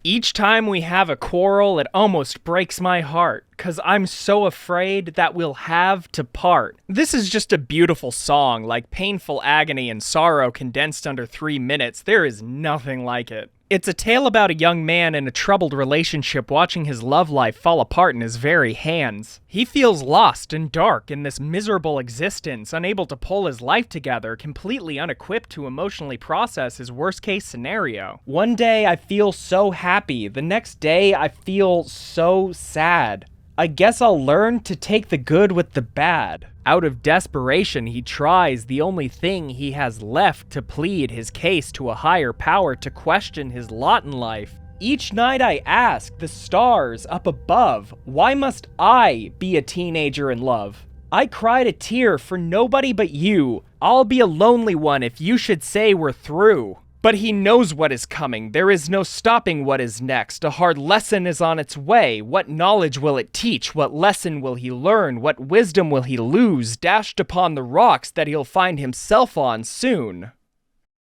Each time we have a quarrel, it almost breaks my heart, 'cause I'm so afraid that we'll have to part. This is just a beautiful song, like painful agony and sorrow condensed under 3 minutes. There is nothing like it. It's a tale about a young man in a troubled relationship watching his love life fall apart in his very hands. He feels lost and dark in this miserable existence, unable to pull his life together, completely unequipped to emotionally process his worst-case scenario. One day I feel so happy, the next day I feel so sad. I guess I'll learn to take the good with the bad. Out of desperation, he tries the only thing he has left to plead his case to a higher power, to question his lot in life. Each night I ask the stars up above, why must I be a teenager in love? I cried a tear for nobody but you. I'll be a lonely one if you should say we're through. But he knows what is coming. There is no stopping what is next. A hard lesson is on its way. What knowledge will it teach? What lesson will he learn? What wisdom will he lose, dashed upon the rocks that he'll find himself on soon?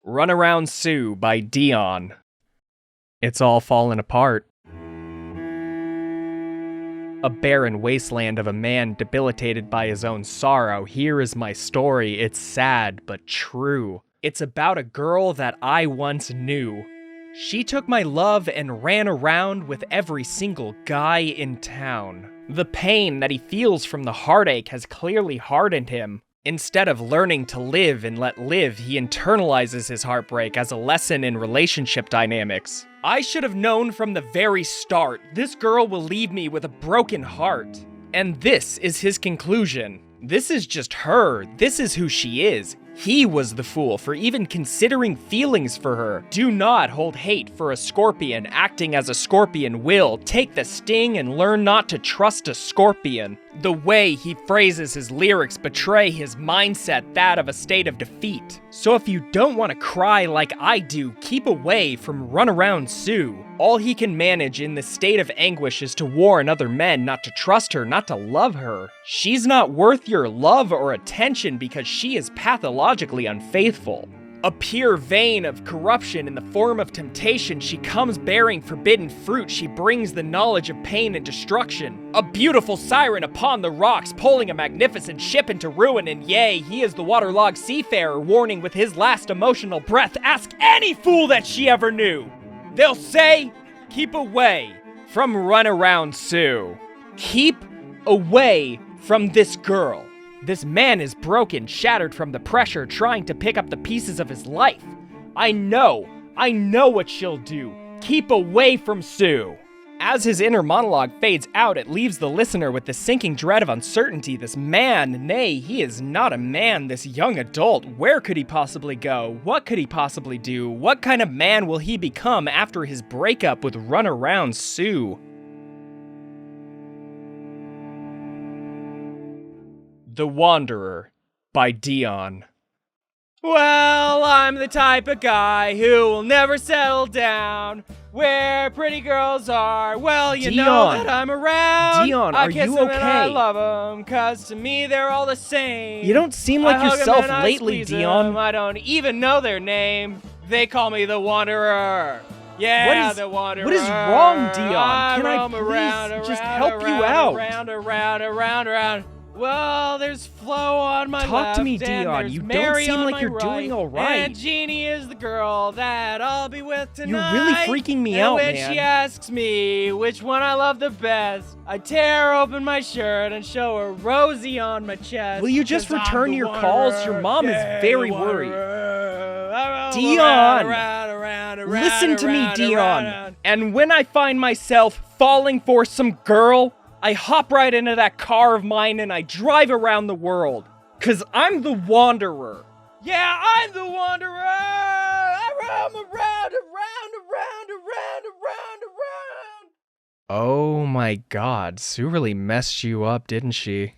Runaround Sue by Dion. It's all fallen apart. A barren wasteland of a man debilitated by his own sorrow. Here is my story. It's sad, but true. It's about a girl that I once knew. She took my love and ran around with every single guy in town. The pain that he feels from the heartache has clearly hardened him. Instead of learning to live and let live, he internalizes his heartbreak as a lesson in relationship dynamics. I should have known from the very start, this girl will leave me with a broken heart. And this is his conclusion. This is just her. This is who she is. He was the fool for even considering feelings for her. Do not hold hate for a scorpion acting as a scorpion will. Take the sting and learn not to trust a scorpion. The way he phrases his lyrics betray his mindset, that of a state of defeat. So if you don't want to cry like I do, keep away from Runaround Sue. All he can manage in this state of anguish is to warn other men not to trust her, not to love her. She's not worth your love or attention because she is pathologically unfaithful. A pure vein of corruption in the form of temptation, she comes bearing forbidden fruit. She brings the knowledge of pain and destruction. A beautiful siren upon the rocks, pulling a magnificent ship into ruin, and yea, he is the waterlogged seafarer, warning with his last emotional breath. Ask any fool that she ever knew. They'll say, keep away from Runaround Sue. Keep away from this girl. This man is broken, shattered from the pressure, trying to pick up the pieces of his life. I know what she'll do. Keep away from Sue. As his inner monologue fades out, it leaves the listener with the sinking dread of uncertainty. This man, nay, he is not a man, this young adult. Where could he possibly go? What could he possibly do? What kind of man will he become after his breakup with Runaround Sue? The Wanderer by Dion. Well, I'm the type of guy who will never settle down where pretty girls are. Well, you know that I'm around. Dion, I are kiss you them and I okay? love them, 'cause to me they're all the same. You don't seem like I hug 'em yourself and I lately, squeeze Dion. 'em. I don't even know their name. They call me the Wanderer. Yeah, the Wanderer. what is wrong, Dion? Can I roam please around, just around, help you around, out? Around. Well, there's Flo on my left. Talk to me, and Dion. there's You don't Mary seem on like my you're right, doing all right. And Jeannie is the girl that I'll be with tonight. You're really freaking me out, when man. she asks me which one I love the best, I tear open my shirt and show her Rosie on my chest. Will you just 'cause I'm return the your wanderer. calls? Your mom is Yeah, very the worried. wanderer. Dion! Around, Listen to me, around, Dion. around. And when I find myself falling for some girl, I hop right into that car of mine and I drive around the world. 'Cause I'm the wanderer. Yeah, I'm the wanderer. I roam around. Oh my God, Sue really messed you up, didn't she?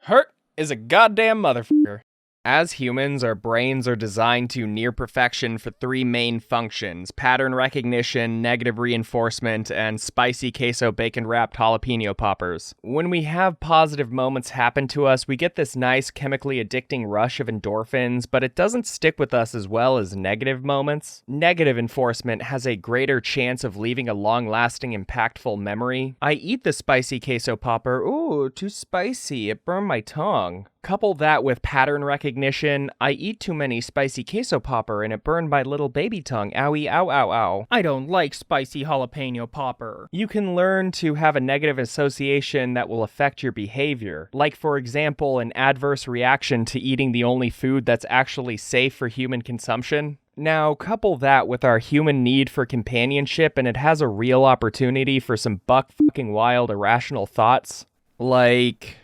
Hurt is a goddamn motherfucker. As humans, our brains are designed to near perfection for three main functions: pattern recognition, negative reinforcement, and spicy queso bacon-wrapped jalapeno poppers. When we have positive moments happen to us, we get this nice chemically addicting rush of endorphins, but it doesn't stick with us as well as negative moments. Negative enforcement has a greater chance of leaving a long-lasting, impactful memory. I eat the spicy queso popper. Ooh, too spicy. It burned my tongue. Couple that with pattern recognition. I eat too many spicy queso popper and it burned my little baby tongue. Owie, ow, ow, ow. I don't like spicy jalapeno popper. You can learn to have a negative association that will affect your behavior. Like, for example, an adverse reaction to eating the only food that's actually safe for human consumption. Now, couple that with our human need for companionship and it has a real opportunity for some buck-fucking-wild irrational thoughts. Like,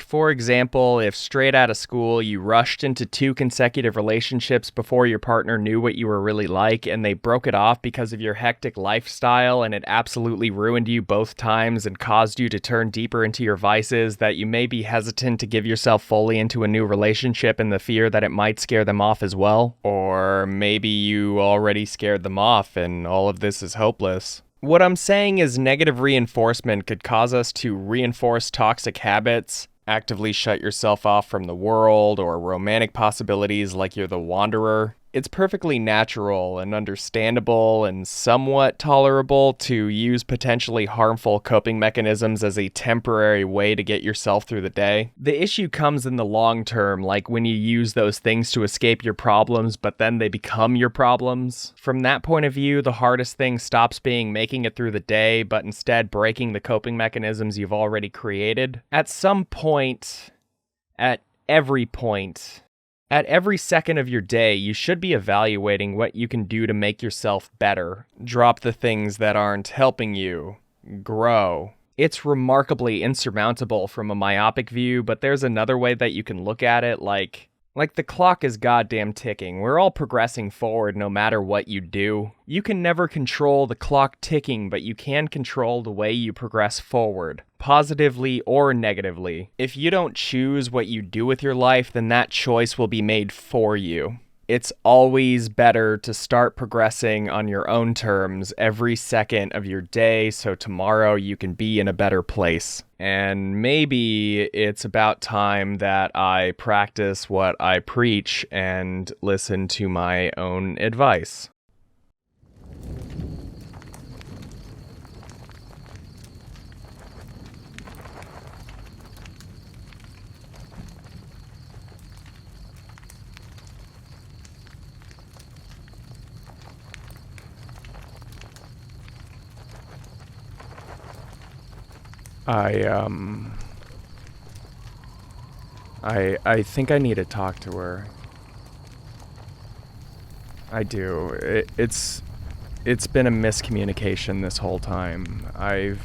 for example, if straight out of school you rushed into 2 consecutive relationships before your partner knew what you were really like and they broke it off because of your hectic lifestyle and it absolutely ruined you both times and caused you to turn deeper into your vices, that you may be hesitant to give yourself fully into a new relationship in the fear that it might scare them off as well. Or maybe you already scared them off and all of this is hopeless. What I'm saying is negative reinforcement could cause us to reinforce toxic habits, actively shut yourself off from the world or romantic possibilities like you're the wanderer. It's perfectly natural and understandable and somewhat tolerable to use potentially harmful coping mechanisms as a temporary way to get yourself through the day. The issue comes in the long term, like when you use those things to escape your problems, but then they become your problems. From that point of view, the hardest thing stops being making it through the day, but instead breaking the coping mechanisms you've already created. At some point, at every second of your day, you should be evaluating what you can do to make yourself better. Drop the things that aren't helping you grow. It's remarkably insurmountable from a myopic view, but there's another way that you can look at it, like the clock is goddamn ticking. We're all progressing forward no matter what you do. You can never control the clock ticking, but you can control the way you progress forward, positively or negatively. If you don't choose what you do with your life, then that choice will be made for you. It's always better to start progressing on your own terms every second of your day so tomorrow you can be in a better place. And maybe it's about time that I practice what I preach and listen to my own advice. I think I need to talk to her. I do. It's been a miscommunication this whole time. I've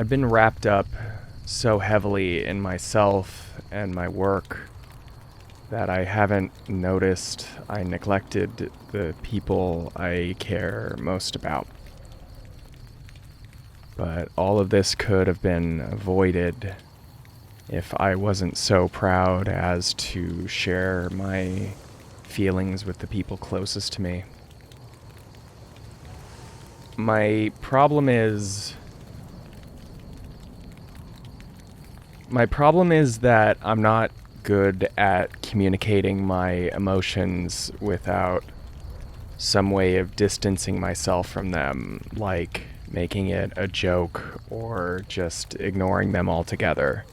been wrapped up so heavily in myself and my work that I haven't noticed I neglected the people I care most about. But all of this could have been avoided if I wasn't so proud as to share my feelings with the people closest to me. My problem is that I'm not good at communicating my emotions without some way of distancing myself from them, like making it a joke or just ignoring them altogether.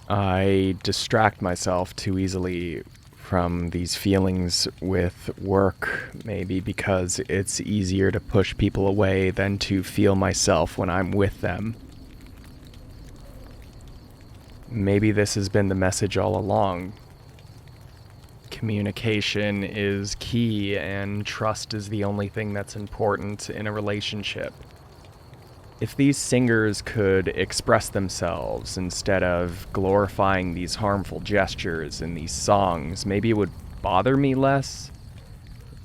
I distract myself too easily from these feelings with work, maybe because it's easier to push people away than to feel myself when I'm with them. Maybe this has been the message all along. Communication is key, and trust is the only thing that's important in a relationship. If these singers could express themselves instead of glorifying these harmful gestures in these songs, maybe it would bother me less.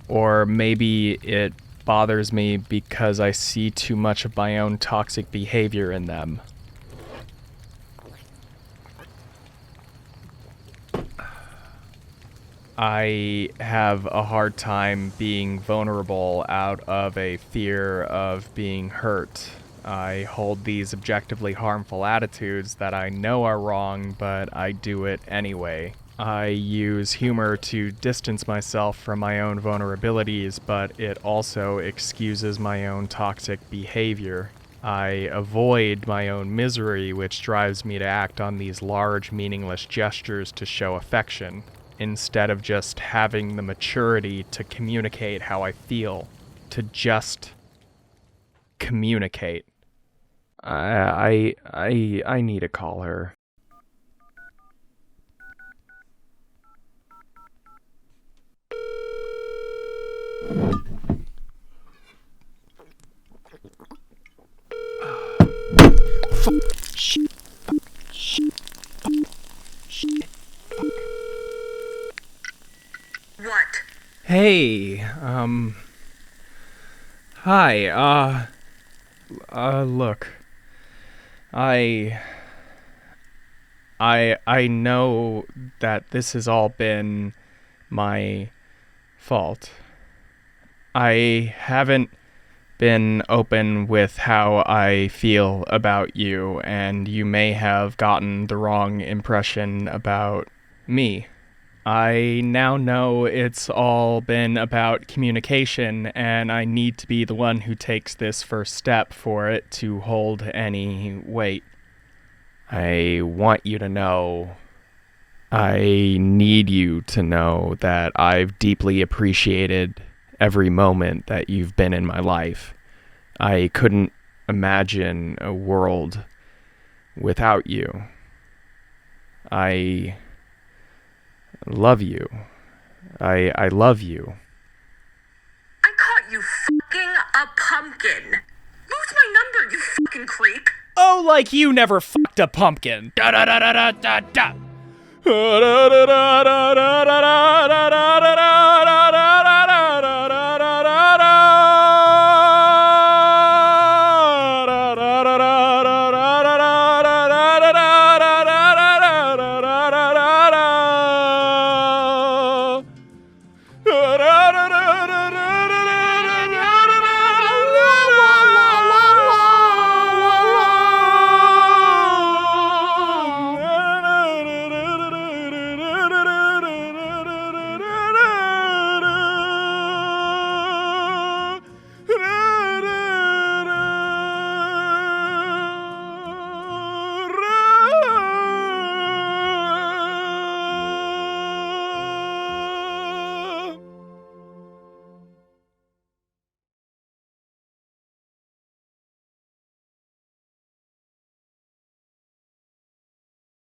Or maybe it bothers me because I see too much of my own toxic behavior in them. I have a hard time being vulnerable out of a fear of being hurt. I hold these objectively harmful attitudes that I know are wrong, but I do it anyway. I use humor to distance myself from my own vulnerabilities, but it also excuses my own toxic behavior. I avoid my own misery, which drives me to act on these large, meaningless gestures to show affection, instead of just having the maturity to communicate how I feel, to just communicate. I need to call her. What? Hey, hi, look. I know that this has all been my fault. I haven't been open with how I feel about you, and you may have gotten the wrong impression about me. I now know it's all been about communication, and I need to be the one who takes this first step for it to hold any weight. I want you to know, I need you to know that I've deeply appreciated every moment that you've been in my life. I couldn't imagine a world without you. I love you. I love you. I caught you fucking a pumpkin. Lose my number, you fucking creep. Oh, like you never fucked a pumpkin. Da da da da da da da. Da da da da da da da da da da.